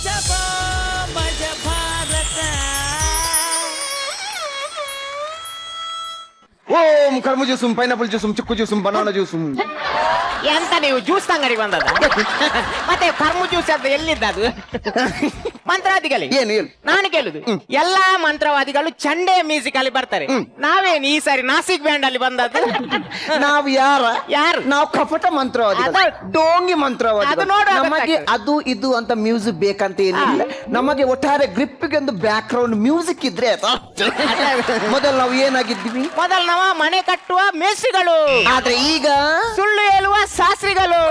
ಮಜಬಾ ಮಜ ಭಾರತ. ಓಂ ಕರ್ಮು ಜ್ಯೂಸುಂ ಪೈನಾಪಲ್ ಜ್ಯೂಸುಂ ಚಿಕ್ಕು ಜ್ಯೂಸುಂ ಬನಾನಾ ಜ್ಯೂಸುಂ. ಎಂತ ನೀವು ಜ್ಯೂಸ್ ಅಂಗಡಿಗೆ ಬಂದದ ಮತ್ತೆ ಕರ್ಮು ಜ್ಯೂಸ್ ಅಂತ ಎಲ್ಲಿದ್ದ ಅದು ಮಂತ್ರವಾದಿಗಳೇ ಏನು ಏನು ನಾನು ಕೇಳುದು ಎಲ್ಲಾ ಮಂತ್ರವಾದಿಗಳು ಚಂಡೆ ಮ್ಯೂಸಿಕ್ ಅಲ್ಲಿ ಬರ್ತಾರೆ ನಾವೇನು ಈ ಸಾರಿ ನಾಸಿಕ್ ಬ್ಯಾಂಡ್ ಅಲ್ಲಿ ಬಂದದ್ದು ನಾವು ಯಾರು ನಾವು ಕಪಟ ಮಂತ್ರವಾದಿ ಅದು- ಡೋಂಗಿ ಮಂತ್ರವಾದಿ ಅದು ನೋಡುವಾಗ ನಮಗೆ ಗೊತ್ತಾಗ್ತದೆ. ಅದು ಇದು ಅಂತ ಮ್ಯೂಸಿಕ್ ಬೇಕಂತ ಏನಿಲ್ಲ ನಮಗೆ ಒಟ್ಟಾರೆ ಗ್ರಿಪ್ಗೆ ಒಂದು ಬ್ಯಾಕ್ ಗ್ರೌಂಡ್ ಮ್ಯೂಸಿಕ್ ಇದ್ರೆ ಆಯ್ತು. ಮೊದಲು ನಾವು ಏನಾಗಿದ್ವಿ ಮೊದಲು ನಾವು ಮನೆ ಕಟ್ಟುವ ಮೇಸ್ತ್ರಿಗಳು ಆದ್ರೆ ಈಗ ಸುಳ್ಳು ಹೇಳುವ ಶಾಸ್ತ್ರಿಗಳು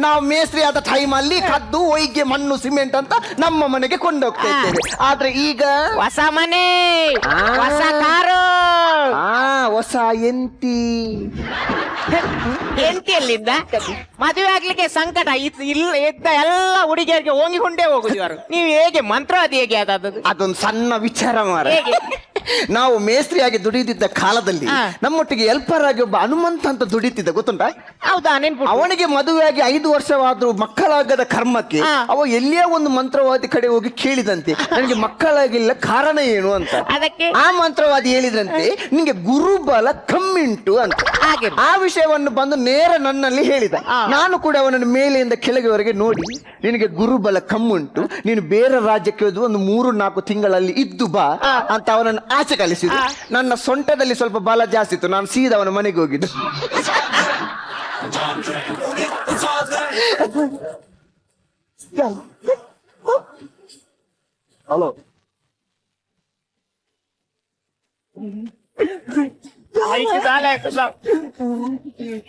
ನಾವು ಮೇಸ್ತ್ರಿ ಆದ ಟೈಮ್ ಅಲ್ಲಿ ಕದ್ದು ಒಯ್ಗೆ ಮಣ್ಣು ಸಿಮೆಂಟ್ ಅಂತ ನಮ್ಮ ಮನೆಗೆ ಕೊಂಡೋಗ್ತಾ ಇದ್ದೇವೆ ಆದ್ರೆ ಈಗ ಹೊಸ ಮನೆ ಹೊಸ ಕಾರು ಹೊಸ ಎಂತಿ ಎಂಟಿಯಲ್ಲಿದ್ದ ಮದುವೆ ಆಗ್ಲಿಕ್ಕೆ ಸಂಕಟ ಇದ್ದ ಎಲ್ಲ ಹುಡುಗಿಯರಿಗೆ ಹೋಗಿಕೊಂಡೇ ಹೋಗುದು ಇವರು ನೀವು ಹೇಗೆ ಮಂತ್ರವಾದಿ ಹೇಗೆ ಅದಾದದ್ದು ಅದೊಂದು ಸಣ್ಣ ವಿಚಾರ ಮಾರ ಹೇಗೆ ನಾವು ಮೇಸ್ತ್ರಿಯಾಗಿ ದುಡಿದಿದ್ದ ಕಾಲದಲ್ಲಿ ಹಾ. ನಮ್ಮೊಟ್ಟಿಗೆ ಹೆಲ್ಪರ್ ಆಗಿ ಒಬ್ಬ ಹನುಮಂತ ಅಂತ ದುಡಿತಿದ್ದ ಗೊತ್ತುಂಟಾ ಹೌದಾ ನೆನ್ಪು ಅವನಿಗೆ ಮದುವೆಯಾಗಿ 5 ವರ್ಷವಾದ್ರೂ ಮಕ್ಕಳಾಗದ ಕರ್ಮಕ್ಕೆ ಹಾ. ಅವ ಎಲ್ಲಿಯೇ ಒಂದು ಮಂತ್ರವಾದಿ ಕಡೆ ಹೋಗಿ ಕೇಳಿದಂತೆ ನನಗೆ ಮಕ್ಕಳಾಗಿಲ್ಲ ಕಾರಣ ಏನು ಅಂತ ಅದಕ್ಕೆ ಆ ಮಂತ್ರವಾದಿ ಹೇಳಿದ್ರಂತೆ ನಿಂಗೆ ಗುರುಬಲ ಕಮ್ಮಿಂಟು ಅಂತ ಹಾಗೆ ಆ ವಿಷಯವನ್ನು ಬಂದು ನೇರ ನನ್ನಲ್ಲಿ ಹೇಳಿದ ಹಾ. ನಾನು ಕೂಡ ಅವನನ್ನು ಮೇಲೆಯಿಂದ ಕೆಳಗೆವರೆಗೆ ನೋಡಿ ನಿನಗೆ ಗುರುಬಲ ಕಮ್ಮುಂಟು ನೀನು ಬೇರೆ ರಾಜ್ಯಕ್ಕೆ ಹೋದು ಒಂದು 3-4 ತಿಂಗಳಲ್ಲಿ ಇದ್ದು ಬಾ ಅಂತ ಅವನನ್ನು ಆಚೆ ಕಳಿಸಿದ್ರು ನನ್ನ ಸೊಂಟದಲ್ಲಿ ಸ್ವಲ್ಪ ಬಲ ಜಾಸ್ತಿ ಇತ್ತು ನಾನು ಸೀದಾ ಅವನ ಮನೆಗೆ ಹೋಗಿದ್ದು ಹಲೋ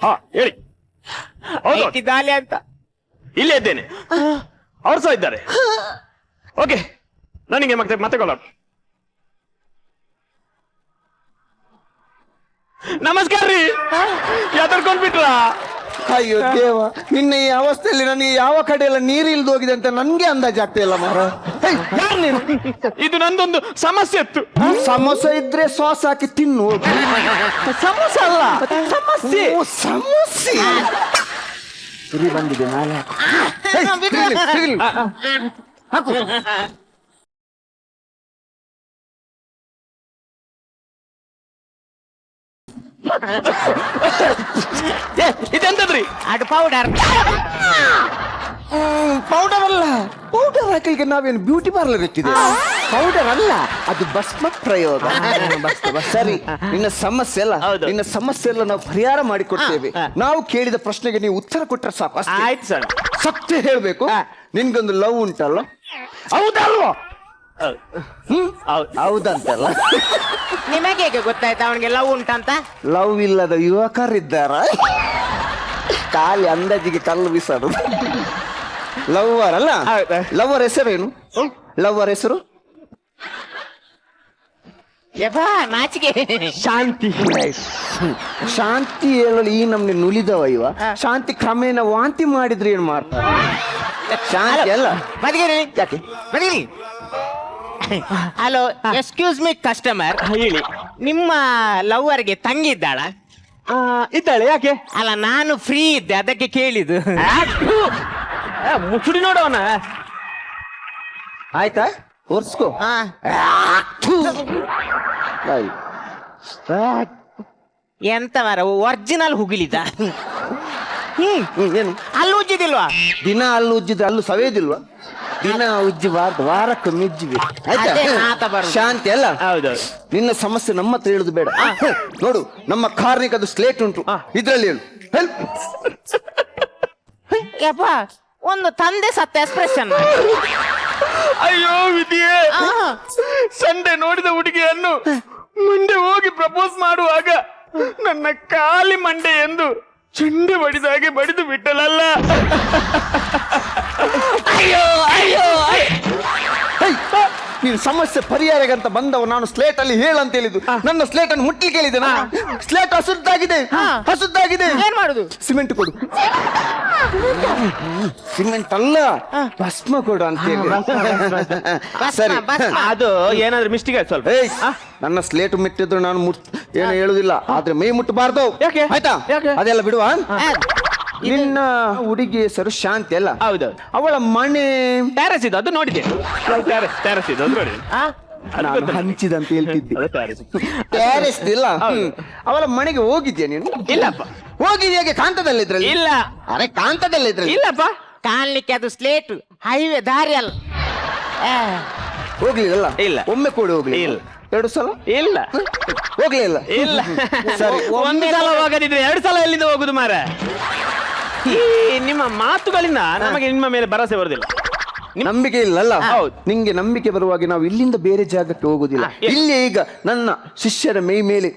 ಹಾ ಹೇಳಿ. ಹೌದು ಇಟ್ಟಿದ್ದಾಲೆ ಅಂತ ಇಲ್ಲೇ ಇದ್ದೇನೆ. ಅವ್ರು ಸಹ ಇದ್ದಾರೆ. ಓಕೆ ನನಗೆ ಮತ್ತೆ ಕಾಲ್ ನಮಸ್ಕಾರ ರೀ. ಯಾವ್ದರ್ಕೊಂಡ್ಬಿಟ್ರಾ? ಅಯ್ಯೋ ದೇವ ನಿನ್ನ ಈ ಅವಸ್ಥೆಯಲ್ಲಿ ನನಗೆ ಯಾವ ಕಡೆ ಎಲ್ಲ ನೀರು ಇಲ್ದು ಹೋಗಿದೆ ಅಂತ ನನ್ಗೆ ಅಂದಾಜಾಗ್ತಾ ಇಲ್ಲ ಮಾರ. ಯಾರು ನೀನು? ಇದು ನಂದೊಂದು ಸಮಸ್ಯೆ ಇತ್ತು. ಸಮೋಸ ಇದ್ರೆ ಸಾಸ್ ಹಾಕಿ ತಿನ್ನು. ಸಮಸ್ಯೆ ಅಲ್ಲ ಸಮಸ್ಯೆ. ಓ, ಸಮಸ್ಯೆ ಸರಿ ಬಂದಿದೆ ನಾಳೆ ಹಾಕು. ಇದೆಂತದ್ರಿ? ಅದು ಪೌಡರ್ ಪೌಡರ್ ಅಲ್ಲ ಪೌಡರ್ ಹಾಕಲಿಕ್ಕೆ ನಾವೇನು ಬ್ಯೂಟಿ ಪಾರ್ಲರ್ ಇಟ್ಟಿದೆ ಪೌಡರ್ ಅಲ್ಲ ಅದು ಭಸ್ಮ ಪ್ರಯೋಗ ಸರಿ ನಿನ್ನ ಸಮಸ್ಯೆ ಅಲ್ಲ ಹೌದು. ನಿನ್ನ ಸಮಸ್ಯೆ ಎಲ್ಲ ನಾವು ಪರಿಹಾರ ಮಾಡಿಕೊಡ್ತೇವೆ ನಾವು ಕೇಳಿದ ಪ್ರಶ್ನೆಗೆ ನೀವು ಉತ್ತರ ಕೊಟ್ಟರೆ ಸಾಕು ಅಷ್ಟೇ. ಆಯ್ತು ಸರ್. ಸತ್ಯ ಹೇಳ್ಬೇಕು ನಿನ್ಗೊಂದು ಲವ್ ಉಂಟಲ್ಲ ಹೌದಲ್ವಾ ಹೌದಂತಲ್ಲ ನಿಮಗೆ ಹೇಗೆ ಗೊತ್ತಾಯ್ತು ಅವನಿಗೆ ಲವ್ ಉಂಟಂತ ಲವ್ ಇಲ್ಲದ ಯುವಕರಿದ್ದಾರ ಖಾಲಿ ಅಂದಾಜಿಗೆ ಕಲ್ಲು ಬಿಸಾಡು ಲವ್ವರ್ ಅಲ್ಲ ಲವ್ವರ್ ಹೆಸರೇನು ಲವ್ವರ್ ಹೆಸರು ಯಪ್ಪ ನಾಚಿಕೆ ಶಾಂತಿ ಶಾಂತಿ ಹೇಳಲು ಈ ನಮ್ನೆ ನುಲಿದವ ಇವ ಶಾಂತಿ ಕ್ರಮೇಣ ವಾಂತಿ ಮಾಡಿದ್ರೆ ಏನ್ ಮಾಡ್ತಾರೆ ಶಾಂತಿ ಅಲ್ಲ ಬದಿಗಿರಿ ಯಾಕೆ ಬದಿಗಿರಿ ಹಲೋ ಎಕ್ಸ್ಕ್ಯೂಸ್ ಮೀ ಕಸ್ಟಮರ್ ಹೇಳಿ. ನಿಮ್ಮ ಲವ್ವರ್ಗೆ ತಂಗಿ ಇದ್ದಾಳ ಇದ್ದಾಳೆ ಯಾಕೆ? ಅಲ್ಲ ನಾನು ಫ್ರೀ ಇದ್ದೆ ಅದಕ್ಕೆ ಕೇಳಿದ್ದು ಮುಚ್ಚುಡಿ ನೋಡವನ. ಆಯ್ತಾ ಒರ್ಸ್ಕೋ ಹಾ ಎಂತ ಮರ ಒರಿಜಿನಲ್ ಹುಗಿಲಿದ ಏನು ಅಲ್ಲಿ ಉಜ್ಜಿದಿಲ್ವಾ ದಿನ ಅಲ್ಲಿ ಉಜ್ಜಿದ್ರೆ ಅಲ್ಲೂ ಸವೇದಿಲ್ವಾ ದಿನ ಉಜ್ಜಬಾರ್ದು ವಾರಕ್ಕೆ ಮಿಜ್ಜಿವಿ ಆಯ್ತಾ ಅದೇ ಮಾತ ಬರುದು. ಶಾಂತಿ ಅಲ್ಲ ಹೌದು. ನಿನ್ನ ಸಮಸ್ಯೆ ನಮ್ಮ ಹತ್ರ ಹೇಳುದು ಬೇಡ ನೋಡು ನಮ್ಮ ಕಾರ್ನಿಗೆ ಅದು ಸ್ಲೇಟ್ ಉಂಟು ಇದ್ರಲ್ಲಿ ಹೇಳು ಹೆಲ್ಪ್ ಯಪ್ಪ ಒಂದು ತಂದೆ ಸತ್ತ ಎಕ್ಸ್ಪ್ರೆಷನ್ ಅಯ್ಯೋ ವಿಧಿಯೇ, ಸಂಡೆ ನೋಡಿದ ಹುಡುಗಿಯನ್ನು ಮುಂದೆ ಹೋಗಿ ಪ್ರಪೋಸ್ ಮಾಡುವಾಗ ನನ್ನ ಕಾಲಿ ಮಂಡೆ ಎಂದು ಚೆಂಡೆ ಬಡಿದ ಹಾಗೆ ಬಡಿದು ಬಿಟ್ಟಲಲ್ಲ. ಅಯ್ಯೋ ಅಯ್ಯೋ ನೀನು ಸಮಸ್ಯೆ ಪರಿಹಾರಗಂತ ಬಂದವ ನಾನು ಸ್ಲೇಟ್ ಅಲ್ಲಿ ಹೇಳಂತ ಹೇಳಿದ್ದು ನನ್ನ ಸ್ಲೇಟ್ ಅನ್ನು ಮುಟ್ಲಿ ಕೇಳಿದೆ ಸ್ಲೇಟ್ ಹಸುದ್ದಾಗಿದೆ ಹಸುದ್ದಾಗಿದೆ ಏನ್ ಮಾಡುದು ಸಿಮೆಂಟ್ ಕೊಡು ಸಿಮೆಂಟ್ ಅಲ್ಲ ಭಸ್ಮ ಕೊಡು ಅಂತ ಹೇಳಿ ಸರಿ ಅದು ಏನಾದ್ರೂ ಮಿಸ್ಟೇಕ್ ಆಯ್ತು ಸ್ವಲ್ಪ. ಏಯ್ ನನ್ನ ಸ್ಲೇಟ್ ಮೆಟ್ಟಿದ್ರು ನಾನು ಏನು ಹೇಳುದಿಲ್ಲ ಆದ್ರೆ ಮೈ ಮುಟ್ಟಬಾರ್ದು ಯಾಕೆ? ಆಯ್ತಾ ಯಾಕೆ? ಅದೆಲ್ಲ ಬಿಡುವ ನಿನ್ನ ಹುಡುಗಿ ಹೆಸರು ಶಾಂತಿ ಅಲ್ಲ? ಹೌದೌದು. ಅವಳ ಮನೆ ಟ್ಯಾರೆಸ್ ಇದು, ಅದು ನೋಡಿದೆ. ಟ್ಯಾರೆಸ್ ಇದು, ಅದು ನೋಡಿ. ನಾನು ಹಂಚಿದಂತ ಹೇಳ್ತಿದ್ದೆ. ಅದು ಟ್ಯಾರೆಸ್. ಟ್ಯಾರೆಸ್ ಇಲ್ಲ. ಅವಳ ಮನೆಗೆ ಹೋಗಿದ್ಯಾ ನೀನು? ಇಲ್ಲಪ್ಪ. ಹೋಗಿದ್ಯಾಗೆ? ಕಾಂತದಲ್ಲಿದ್ರಲ್ಲಿ? ಇಲ್ಲ. ಅರೆ ಕಾಂತದಲ್ಲಿದ್ರಲ್ಲಿ? ಇಲ್ಲಪ್ಪ. ಕಾಣ್ಲಿಕ್ಕೆ ಅದು ಸ್ಲೇಟ್ ಹೈವೇ ದಾರಿ ಅಲ್ಲ. ಹೋಗ್ಲಿಲ್ಲ? ಇಲ್ಲ. ಒಮ್ಮೆ ಕೂಡ ಹೋಗ್ಲಿ? ಇಲ್ಲ. 2 ಸಲ ಇಲ್ಲ. ಹೋಗ್ಲಿಲ್ಲ? ಇಲ್ಲ. ಸರಿ. ಒಂದು ಸಲ ಹೋಗದಿದ್ರೆ 2 ಸಲ ಎಲ್ಲಿಂದ ಹೋಗುದು ಮಾರ? ಈ ನಿಮ್ಮ ಮಾತುಗಳಿಂದ ನಮಗೆ ನಿಮ್ಮ ಮೇಲೆ ಭರವಸೆ ಬರುದಿಲ್ಲ. ನಂಬಿಕೆ ಇಲ್ಲಲ್ಲ? ಹೌದು. ನಿಂಗೆ ನಂಬಿಕೆ ಬರುವಾಗ ನಾವು ಇಲ್ಲಿಂದ ಬೇರೆ ಜಾಗಕ್ಕೆ ಹೋಗುದಿಲ್ಲ. ಇಲ್ಲಿ ಈಗ ನನ್ನ ಶಿಷ್ಯರ ಮೈ ಮೇಲೆ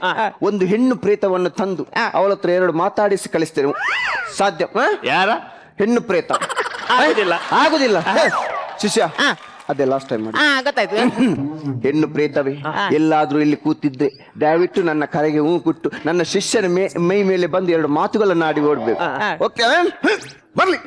ಒಂದು ಹೆಣ್ಣು ಪ್ರೇತವನ್ನು ತಂದು ಅವಳ ಹತ್ರ 2 ಮಾತಾಡಿಸಿ ಕಳಿಸ್ತೇನೆ. ಸಾಧ್ಯ? ಯಾರ ಹೆಣ್ಣು ಪ್ರೇತ ಆಗುದಿಲ್ಲ. ಆಗುದಿಲ್ಲ. ಶಿಷ್ಯ ಅದೇ ಲಾಸ್ಟ್ ಟೈಮ್ ಮಾಡಿ. ಗೊತ್ತಾಯ್ತು. ಹೆಣ್ಣು ಪ್ರೇತವೇ, ಎಲ್ಲಾದ್ರೂ ಇಲ್ಲಿ ಕೂತಿದ್ದೆ ದಯವಿಟ್ಟು ನನ್ನ ಕರೆಗೆ ಹೂ ಕೊಟ್ಟು ನನ್ನ ಶಿಷ್ಯನ ಮೈ ಮೇಲೆ ಬಂದು 2 ಮಾತುಗಳನ್ನು ಆಡಿ ಓಡ್ಬೇಕು. ಓಕೆ? ಬರ್ಲಿ.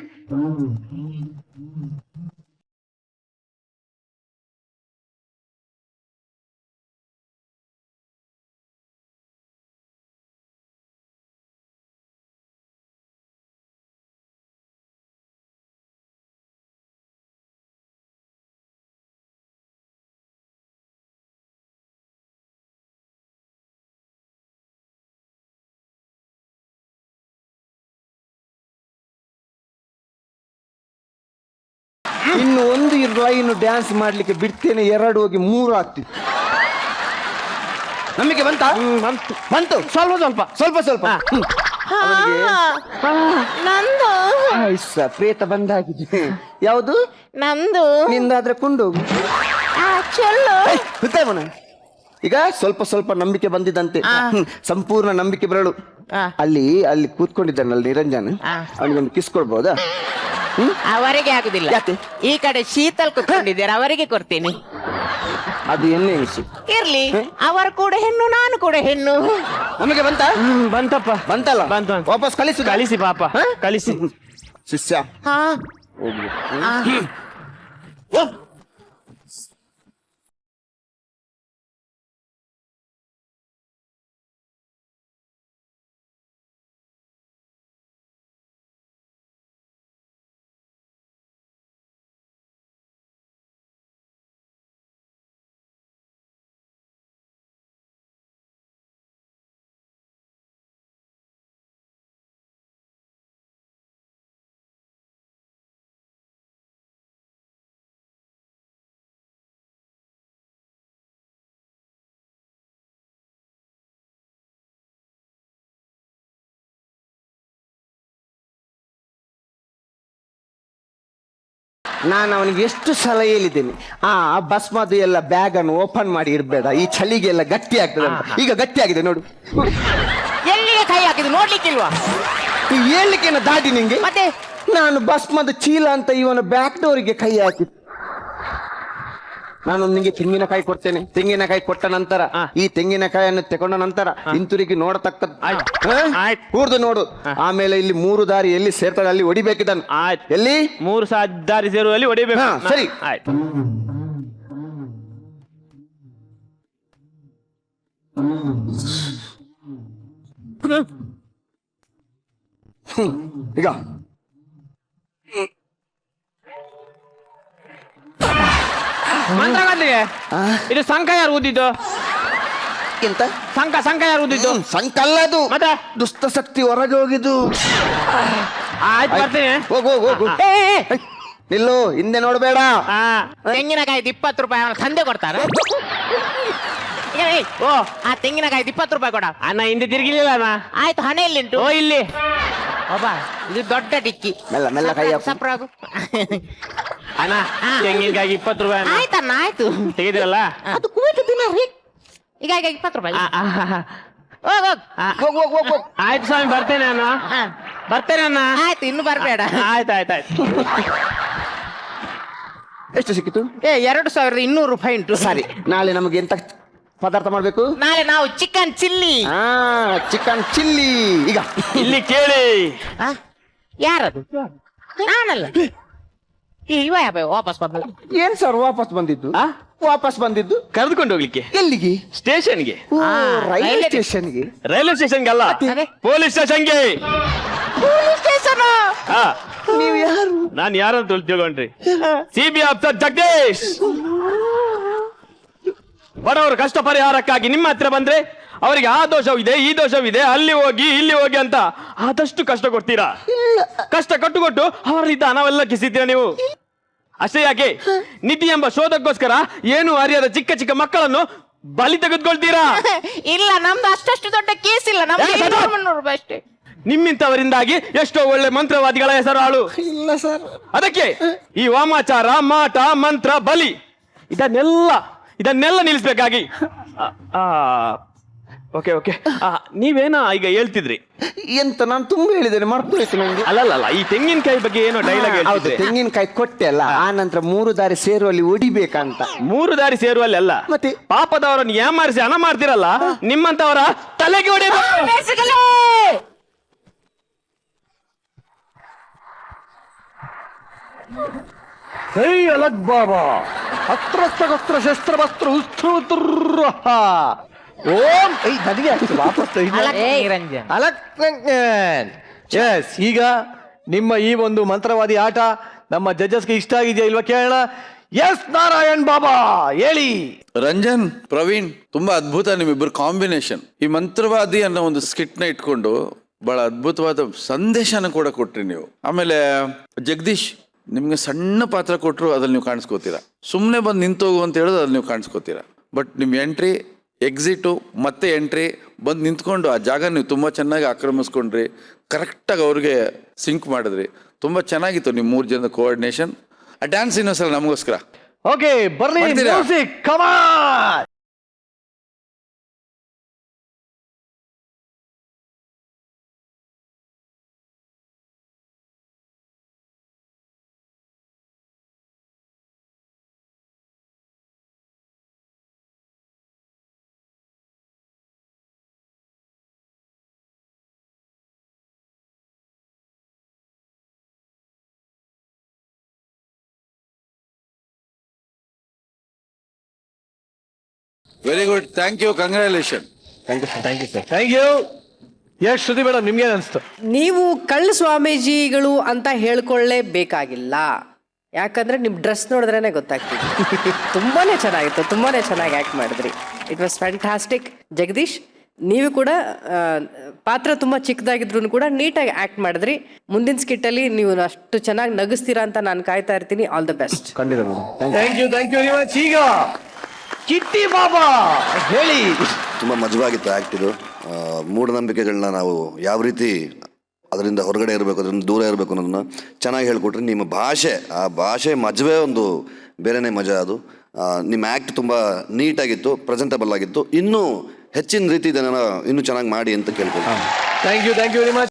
ಇನ್ನು 1 ಲೈನ್ ಡ್ಯಾನ್ಸ್ ಮಾಡ್ಲಿಕ್ಕೆ ಬಿಡ್ತೇನೆ, 2 ಹೋಗಿ 3 ಆಗ್ತಿತ್ತು. ನಂಬಿಕೆ ಬಂತ? ಬಂತು. ಸ್ವಲ್ಪ ಅವನಿಗೆ ನಂದು ಪ್ರೇತ ಬಂದಾಗಿದೆ. ಯಾವುದು? ನಂದು. ನಿಂದಾದ್ರೆ ಕೊಂಡೋಗು. ಚೊಲ್ಲು. ಈಗ ಸ್ವಲ್ಪ ನಂಬಿಕೆ ಬಂದಿದಂತೆ. ಸಂಪೂರ್ಣ ನಂಬಿಕೆ ಬರಲು ಅಲ್ಲಿ ಕೂತ್ಕೊಂಡಿದ್ದಾನಲ್ಲ ನಿರಂಜನ್, ಅವನಿಗೊಂದು ಕಿಸ್ ಕೊಡ್ಬೋದಾ? ಅವರಿಗೆ ಆಗುದಿಲ್ಲ. ಯಾಕೆ? ಈ ಕಡೆ ಶೀತಲ್ ಕುತ್ಕೊಂಡಿದ್ದಾರೆ, ಅವರಿಗೆ ಕೊಡ್ತೀನಿ. ಅದು ಎಣ್ಣೆ ಹೆಂಗಸು. ಇರ್ಲಿ, ಅವರು ಕೂಡ ಹೆಣ್ಣು, ನಾನು ಕೂಡ ಹೆಣ್ಣು. ನಮಗೆ ಬಂತ? ಬಂತಪ್ಪ. ಬಂತಲ್ಲ? ಬಂತು. ವಾಪಸ್ ಕಳಿಸಿ ಪಾಪ, ಕಳಿಸಿ. ಶಿಷ್ಯ ಹಾ. ಹೋಗ್ಲಿ. ನಾನು ಅವನಿಗೆ ಎಷ್ಟು ಸಲ ಹೇಳಿದ್ದೇನೆ, ಭಸ್ಮದು ಎಲ್ಲ ಬ್ಯಾಗ್ ಅನ್ನು ಓಪನ್ ಮಾಡಿ ಇಡಬೇಡ, ಈ ಚಳಿಗೆಲ್ಲ ಗಟ್ಟಿ ಆಗ್ತದೆ ಅಂತ. ಈಗ ಗಟ್ಟಿ ಆಗಿದೆ ನೋಡು. ಎಲ್ಲಿಗೆ ಕೈ ಹಾಕಿದ್ರು ನೋಡ್ಲಿಕ್ಕಿಲ್ವಾ? ಹೇಳ್ಲಿಕ್ಕೇನ ದಾಡಿ ನಿಂಗೆ? ಮತ್ತೆ ನಾನು ಭಸ್ಮದ ಚೀಲ ಅಂತ ಇವನ ಬ್ಯಾಕ್ ಡೋರಿಗೆ ಕೈ ಹಾಕಿ. ನಾನು ನಿಂಗೆ ತೆಂಗಿನಕಾಯಿ ಕೊಡ್ತೇನೆ. ತೆಂಗಿನಕಾಯಿ ಕೊಟ್ಟ ನಂತರ ಈ ತೆಂಗಿನಕಾಯಿಯನ್ನು ತಗೊಂಡ ನಂತರ ಹಿಂತಿರುಗಿ ನೋಡತಕ್ಕದ್ದು ಕೂರ್ದು ನೋಡು. ಆಮೇಲೆ ಇಲ್ಲಿ 3 ದಾರಿ ಎಲ್ಲಿ ಸೇರ್ತದೆ ಅಲ್ಲಿ ಹೊಡಿಬೇಕಿದ್ದಾನೆ. ಎಲ್ಲಿ 3 ದಾರಿ ಸೇರುವಲ್ಲಿ ಹೊಡಿಬೇಕು. ಸರಿ ಆಯ್ತು. ಈಗ ಮಂತ್ರಗಾರನಿಗೆ ಇದು ಸಂಕ ಯಾರು ಊದಿದ್ದು? ಎಂತ ಸಂಕ ಯಾರು ಊದಿದ್ದು? ಸಂಕಲ್ಲದು ಮತ್ತೆ ದುಷ್ಟ ಶಕ್ತಿ ಹೊರಗೆ ಹೋಗಿದ್ದು. ಆಯ್ತು, ಬರ್ತೀನಿ. ಹೋಗು. ನಿಲ್ಲು, ಹಿಂದೆ ನೋಡ್ಬೇಡ. ತೆಂಗಿನಕಾಯಿ 20 ರೂಪಾಯಿ ಅವನ ತಂದೆ ಕೊಡ್ತಾರ. ಓ, ಆ ತೆಂಗಿನಕಾಯಿ 20 ರೂಪಾಯಿ ಕೊಡ. ಅಣ್ಣ ಹಿಂದೆ ತಿರುಗಿಲಿಲ್ಲ ಅಣ್ಣ. ಆಯ್ತು, ಹಣ ಎಲ್ಲಿಂಟು? ಓ, ಇಲ್ಲಿ. ಒಬ್ಬ ಇದು ದೊಡ್ಡ ಡಿಕ್ಕಿ. ಮೆಲ್ಲ ಕೈ ಹಾಕು. ಸಪ್ರಾಗು. ಅಣ್ಣ ತೆಂಗಿನಕಾಯಿ 20 ರೂಪಾಯಿ. ಆಯ್ತಣ್ಣ, ಆಯ್ತು. ತೆಗೆದಿರಲ್ಲ? ಅದು ಕುವೆಟ್ ತಿನ್ನರಿ. ಈಗ 20 ರೂಪಾಯಿ. ಹೋಗು. ಆಯ್ತು ಸ್ವಾಮಿ, ಬರ್ತೇನೆ ಅಣ್ಣ. ಬರ್ತೇನೆ ಅಣ್ಣ. ಆಯ್ತು, ಇನ್ನು ಬರ್ಬೇಡ. ಆಯ್ತು. ಎಷ್ಟು ಸಿಕ್ಕಿತು? 2200 ರೂಪಾಯಿ ಉಂಟು. ಸರಿ, ನಾಳೆ ನಮಗೆ ಎಂತ ಪದಾರ್ಥ ಮಾಡ್ಬೇಕು? ನಾಳೆ ನಾವು ಚಿಕನ್ ಚಿಲ್ಲಿ. Chicken chilli. ಈಗ ಇಲ್ಲಿ ಕೇಳಿ. ಯಾರದು? ನಾನಲ್ಲ. ಇವ ವಾಪಸ್ ಬಂದ. ಏನ್ ಸರ್ ವಾಪಸ್ ಬಂದಿದ್ದು? ಕರೆದುಕೊಂಡು ಹೋಗ್ಲಿಕ್ಕೆ. ಎಲ್ಲಿಗೆ? ಸ್ಟೇಷನ್ಗೆ. ರೈಲ್ವೆ ಸ್ಟೇಷನ್ಗೆ? ರೈಲ್ವೆ ಸ್ಟೇಷನ್ಗೆ ಅಲ್ಲ, ಅದೇ? ಪೊಲೀಸ್ ಸ್ಟೇಷನ್ಗೆ. ಪೊಲೀಸ್ ಸ್ಟೇಷನ್ ಹಾ ನೀವು ಯಾರು? ನಾನು ಯಾರು ಅಂತ ತಿಳ್ಕೊಂಡ್ರಿ? CBI officer Jagadish. ಬಡವರು ಕಷ್ಟ ಪರಿಹಾರಕ್ಕಾಗಿ ನಿಮ್ಮ ಹತ್ರ ಬಂದ್ರೆ ಅವರಿಗೆ ಆ ದೋಷವಿದೆ ಈ ದೋಷವಿದೆ ಅಲ್ಲಿ ಹೋಗಿ ಇಲ್ಲಿ ಹೋಗಿ ಅಂತ ಆದಷ್ಟು ಕಷ್ಟ ಕೊಡ್ತೀರಾ. ಕಷ್ಟ ಕಟ್ಟುಕೊಟ್ಟು ಅವರಲ್ಲಿದ್ದ ಹಣವೆಲ್ಲ ಕಿಸಿದ್ದೀರಾ ನೀವು. ಅಷ್ಟೇ ಯಾಕೆ, ನಿಧಿ ಎಂಬ ಶೋಧಕ್ಕೋಸ್ಕರ ಏನು ಅರಿಯದ ಚಿಕ್ಕ ಚಿಕ್ಕ ಮಕ್ಕಳನ್ನು ಬಲಿ ತೆಗೆದುಕೊಳ್ತೀರಾ. ಇಲ್ಲ, ನಮ್ದು ಅಷ್ಟಷ್ಟು ದೊಡ್ಡ ಕೇಸ್ ಇಲ್ಲ, ನಮ್ದು ಏ, ಸದಾ! 200 ರೂಪಾಯಿ ಅಷ್ಟೇ. ನಿಮ್ಮಿಂತವರಿಂದಾಗಿ ಎಷ್ಟೋ ಒಳ್ಳೆ ಮಂತ್ರವಾದಿಗಳ ಹೆಸರು ಹಾಳು. ಇಲ್ಲ ಸರ್. ಅದಕ್ಕೆ ಈ ವಾಮಾಚಾರ ಮಾಟ ಮಂತ್ರ ಬಲಿ ಇದನ್ನೆಲ್ಲ ನಿಲ್ಲಿಸ್ಬೇಕಾಗಿ ಓಕೆ ಓಕೆ ನೀವೇನ ಈಗ ಹೇಳ್ತಿದ್ರಿ? ಎಂತ ನಾನು ತುಂಬ ಹೇಳಿದ್ದೇನೆ, ಮರ್ತು ಹೋಯ್ತು ನಂಗೆ. ಅಲ್ಲಲ್ಲ, ಈ ತೆಂಗಿನಕಾಯಿ ಬಗ್ಗೆ ಏನೋ ಡೈಲಾಗ್ ಹೌದು, ಹೇಳ್ತಿದ್ರಿ. ತೆಂಗಿನಕಾಯಿ ಕೊಟ್ಟೆ ಅಲ್ಲ, ಆ ನಂತರ 3 ದಾರಿ ಸೇರುವಲ್ಲಿ ಹೊಡಿಬೇಕಂತ. 3 ದಾರಿ ಸೇರುವಲ್ಲಿ ಅಲ್ಲ, ಮತ್ತೆ? ಪಾಪದವರನ್ನು ಏಮಾರಿಸಿ ಹಣ ಮಾಡ್ತಿರಲ್ಲ, ನಿಮ್ಮಂತವರ ತಲೆಗೆ ಹೊಡೆಯಬೇಕು. ಬೇಸಿಗೆಲೇ! ಹೇ ಅಲಕ್ ಬಾಬಾ ಅಸ್ತ್ರ ಶಸ್ತ್ರ ವಸ್ತ್ರ ಓಂ ನನಗೆ ಆಗ್ತದೆ ವಾಪಸ್ ಅಲಕ್ ನಿರಂಜನ್. ಎಸ್, ಈಗ ನಿಮ್ಮ ಈ ಒಂದು ಮಂತ್ರವಾದಿ ಆಟ ನಮ್ಮ ಜಡ್ಜಸ್ಗೆ ಇಷ್ಟ ಆಗಿದೆಯಾ ಇಲ್ವಾ ಕೇಳೋಣ. ಎಸ್ ನಾರಾಯಣ್ ಬಾಬಾ ಹೇಳಿ. ರಂಜನ್, ಪ್ರವೀಣ್, ತುಂಬಾ ಅದ್ಭುತ ನಿಮ್ಮಿಬ್ಬರು ಕಾಂಬಿನೇಷನ್. ಈ ಮಂತ್ರವಾದಿ ಅನ್ನೋ ಒಂದು ಸ್ಕಿಟ್ ನ ಇಟ್ಕೊಂಡು ಬಹಳ ಅದ್ಭುತವಾದ ಸಂದೇಶನ ಕೂಡ ಕೊಟ್ರಿ ನೀವು. ಆಮೇಲೆ ಜಗದೀಶ್, ನಿಮ್ಗೆ ಸಣ್ಣ ಪಾತ್ರ ಕೊಟ್ಟರು ಅದ್ರಲ್ಲಿ ನೀವು ಕಾಣಿಸ್ಕೋತೀರಾ. ಸುಮ್ಮನೆ ಬಂದು ನಿಂತೋಗು ಅಂತ ಹೇಳೋದು ಅದ್ರಲ್ಲಿ ನೀವು ಕಾಣಿಸ್ಕೋತೀರಾ. ಬಟ್ ನಿಮ್ಮ ಎಂಟ್ರಿ, ಎಕ್ಸಿಟು ಮತ್ತೆ ಎಂಟ್ರಿ ಬಂದು ನಿಂತ್ಕೊಂಡು ಆ ಜಾಗ ನೀವು ತುಂಬ ಚೆನ್ನಾಗಿ ಆಕ್ರಮಿಸ್ಕೊಂಡ್ರಿ. ಕರೆಕ್ಟಾಗಿ ಅವ್ರಿಗೆ ಸಿಂಕ್ ಮಾಡಿದ್ರಿ. ತುಂಬ ಚೆನ್ನಾಗಿತ್ತು ನಿಮ್ಮ 3 ಜನದ ಕೋಆರ್ಡಿನೇಷನ್. ಆ ಡ್ಯಾನ್ಸ್ ಇನ್ನೊಂದ್ಸಲ ನಮಗೋಸ್ಕರ. ಓಕೆ, ಬರ್ಲಿ ಮಾಡ್ತೀರಾ? Music, come on. Very good, thank you, congratulation. Thank you. Yes Shruti madam, ನಿಮ್ಗೇನ್ ಅನ್ಸ್ತು? ನೀವು ಕಳ್ಳ ಸ್ವಾಮೀಜಿಗಳು ಅಂತ ಹೇಳ್ಕೊಳ್ಳೇಬೇಕಾಗಿಲ್ಲ, ಯಾಕಂದ್ರೆ ನಿಮ್ ಡ್ರೆಸ್ ನೋಡಿದ್ರೇನೆ ಗೊತ್ತಾಗ್ತಿದೆ. ತುಂಬಾನೇ ಚೆನ್ನಾಗಿತ್ತು, ತುಂಬಾನೇ ಚೆನ್ನಾಗಿ ಆಕ್ಟ್ ಮಾಡಿದ್ರಿ. It was fantastic. ಜಗದೀಶ್, ನೀವು ಕೂಡ ಪಾತ್ರ ತುಂಬಾ ಚಿಕ್ಕದಾಗಿದ್ರು ಕೂಡ ನೀಟಾಗಿ ಆಕ್ಟ್ ಮಾಡಿದ್ರಿ. ಮುಂದಿನ ಸ್ಕಿಟ್ ಅಲ್ಲಿ ನೀವು ಅಷ್ಟು ಚೆನ್ನಾಗಿ ನಗಿಸ್ತೀರಾ ಅಂತ ನಾನು ಕಾಯ್ತಾ ಇರ್ತೀನಿ. All the best. ಖಂಡಿತ. Thank you very much. ಈಗ ಕಿಟ್ಟಿ ಬಾಬಾ ಹೇಳಿ. ತುಂಬ ಮಜವಾಗಿತ್ತು ಆ್ಯಕ್ಟ್ ಇದು. ಮೂಢನಂಬಿಕೆಗಳನ್ನ ನಾವು ಯಾವ ರೀತಿ ಅದರಿಂದ ಹೊರಗಡೆ ಇರಬೇಕು, ಅದರಿಂದ ದೂರ ಇರಬೇಕು ಅನ್ನೋದನ್ನ ಚೆನ್ನಾಗಿ ಹೇಳ್ಕೊಟ್ರಿ. ನಿಮ್ಮ ಭಾಷೆ, ಆ ಭಾಷೆ ಮಜವೇ ಒಂದು ಬೇರೆನೇ ಮಜಾ ಅದು. ನಿಮ್ಮ ಆ್ಯಕ್ಟ್ ತುಂಬ ನೀಟಾಗಿತ್ತು, ಪ್ರೆಸೆಂಟಬಲ್ ಆಗಿತ್ತು. ಇನ್ನೂ ಹೆಚ್ಚಿನ ರೀತಿ ಇದನ್ನು ಇನ್ನೂ ಚೆನ್ನಾಗಿ ಮಾಡಿ ಅಂತ ಕೇಳ್ಕೊಳ್ತೀನಿ. Thank you very much.